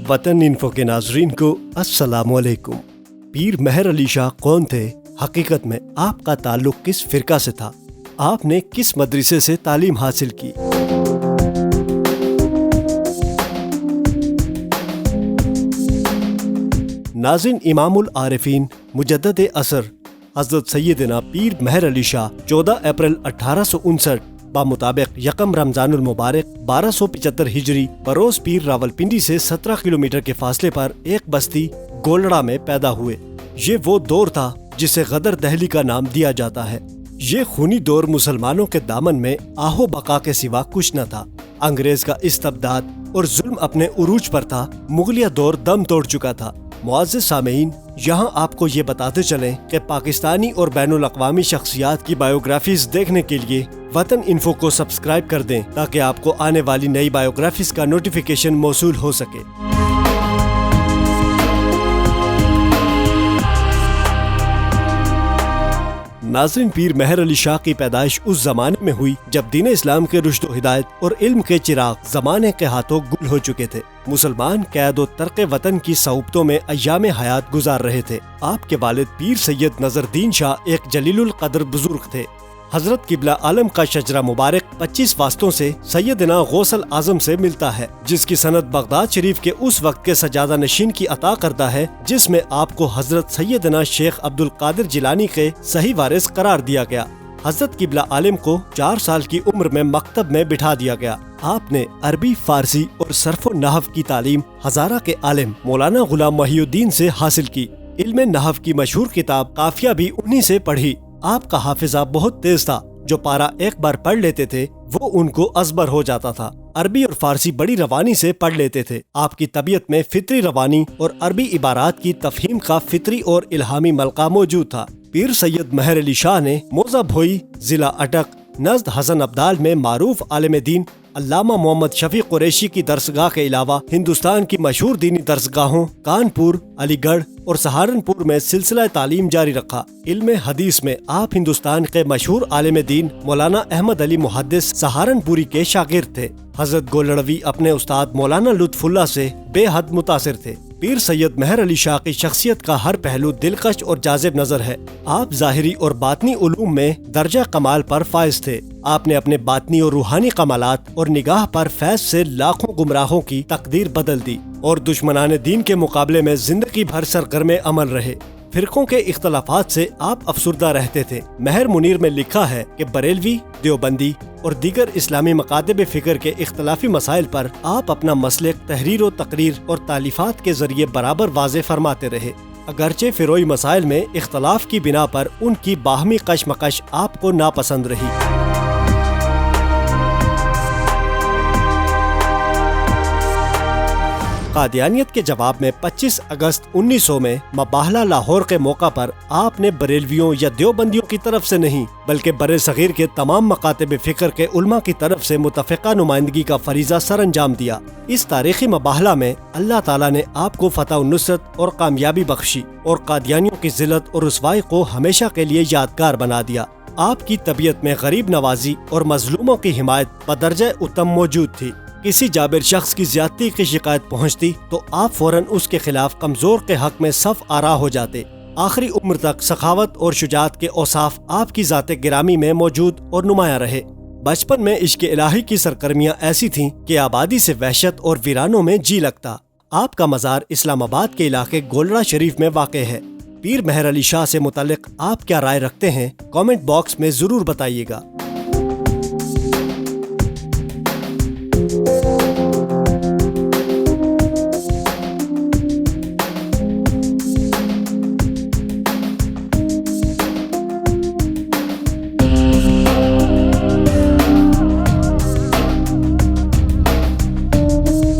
वतन इन्फो के नाजरीन को अस्सलाम वालेकुम। पीर मेहर अली शाह कौन थे? हकीकत में आपका ताल्लुक किस फिरका से था? आपने किस मदरसे से तालीम हासिल की? नाज़रीन, इमामुल आरिफीन मुजद्दिद असर हज़रत सैयदना पीर मेहर अली शाह 14 अप्रैल 1859 बामुताबिक यकम रमजानुल मुबारक 1275 हिजरी बरोज पीर रावलपिंडी से 17 किलोमीटर के फासले पर एक बस्ती गोलड़ा में पैदा हुए। ये वो दौर था जिसे गदर दहली का नाम दिया जाता है। ये खूनी दौर मुसलमानों के दामन में आहो बका के सिवा कुछ न था। अंग्रेज का इस्तबदाद और जुल्म अपने उरूज पर था। मुगलिया दौर दम तोड़ चुका था। मुअज़्ज़िज़ सामीन, यहाँ आपको ये बताते चलें कि पाकिस्तानी और बैनुल अक़वामी शख्सियात की बायोग्राफीज देखने के लिए वतन इन्फो को सब्सक्राइब कर दें ताकि आपको आने वाली नई बायोग्राफीज का नोटिफिकेशन मौसूल हो सके। नाज़रीन, पीर मेहर अली शाह की पैदाइश उस जमाने में हुई जब दीन इस्लाम के रुश्द व हिदायत और इल्म के चिराग जमाने के हाथों गुल हो चुके थे। मुसलमान कैद व तर्क वतन की सऊबतों में अय्याम हयात गुजार रहे थे। आपके वालिद पीर सैयद नजरुद्दीन शाह एक जलीलुल कद्र बुजुर्ग थे। हजरत किबला आलम का शजरा मुबारक 25 वास्तों से सैयदना गौसल आजम से मिलता है, जिसकी सनद बगदाद शरीफ के उस वक्त के सजादा नशीन की अता करता है, जिसमें आपको हजरत सैयदना शेख अब्दुल कादिर जिलानी के सही वारिस करार दिया गया। हजरत किबला आलम को 4 साल की उम्र में मकतब में बिठा दिया गया। आपने अरबी, फारसी और सर्फो नहव की तालीम हजारा के आलिम मौलाना गुलाम मोहिउद्दीन से हासिल की। इल्म नहव की मशहूर किताब काफिया भी उन्हीं से पढ़ी। आपका हाफिजा बहुत तेज था। जो पारा एक बार पढ़ लेते थे वो उनको अजबर हो जाता था। अरबी और फारसी बड़ी रवानी से पढ़ लेते थे। आपकी तबीयत में फितरी रवानी और अरबी इबारात की तफहीम का फितरी और इल्हामी मलका मौजूद था। पीर सैयद मेहर अली शाह ने मौजा भोई, जिला अटक, नज़द हसन अब्दाल में मारूफ आलिम दीन अल्लामा मोहम्मद शफी कुरैशी की दरसगाह के अलावा हिंदुस्तान की मशहूर दीनी दरसगाहों कानपुर, अलीगढ़ और सहारनपुर में सिलसिला तालीम जारी रखा। इल्म हदीस में आप हिंदुस्तान के मशहूर आलिम दीन मौलाना अहमद अली मुहद्दिस सहारनपुरी के शागिर्द थे। हजरत गोलड़वी अपने उस्ताद मौलाना लुत्फुल्लाह से बेहद मुतासिर थे। पीर सैयद मेहर अली शाह की शख्सियत का हर पहलू दिलकश और जाजिब नजर है। आप ज़ाहिरी और बातनी उलूम में दर्जा कमाल पर फाइज थे। आपने अपने बातनी और रूहानी कमालात और निगाह पर फैज से लाखों गुमराहों की तकदीर बदल दी और दुश्मनाने दीन के मुकाबले में जिंदगी भर सरगर्म अमल रहे। फिरकों के इख्तलाफात से आप अफसुर्दा रहते थे। महर मुनीर में लिखा है कि बरेलवी, देवबंदी और दीगर इस्लामी मकातब फिक्र के इख्तलाफी मसाइल पर आप अपना मसलक तहरीर और तकरीर और तालीफात के जरिए बराबर वाज़े फरमाते रहे। अगरचे फिरोई मसाइल में इख्तलाफ की बिना पर उनकी बाहमी कशमकश आपको नापसंद रही। कादियानियत के जवाब में 25 अगस्त 1900 में मबाहला लाहौर के मौका पर आपने बरेलवियों या देवबंदियों की तरफ से नहीं बल्कि बरे सगीर के तमाम मकातब फिक्र के उलमा की तरफ से मुतफ़िक़ा नुमाइंदगी का फरीज़ा सर अंजाम दिया। इस तारीखी मबाहला में अल्लाह ताला ने आपको फतह नुसरत और कामयाबी बख्शी और कादियानियों की जिल्लत और रुसवाई को हमेशा के लिए यादगार बना दिया। आपकी तबीयत में गरीब नवाजी और मजलूमों की हिमायत बदरजा उत्तम मौजूद थी। किसी जाबिर शख्स की ज्यादती की शिकायत पहुंचती तो आप फौरन उसके खिलाफ कमजोर के हक में सफ आरा हो जाते। आखिरी उम्र तक सखावत और शुजात के औसाफ आपकी ज़ाते गिरामी में मौजूद और नुमाया रहे। बचपन में इश्क इलाही की सरगर्मियाँ ऐसी थीं कि आबादी से वहशत और वीरानों में जी लगता। आपका मज़ार इस्लामाबाद के इलाके गोलड़ा शरीफ में वाक़े है। पीर मेहर अली शाह से मुतल्लिक आप क्या राय रखते हैं? कमेंट बॉक्स में ज़रूर बताइएगा।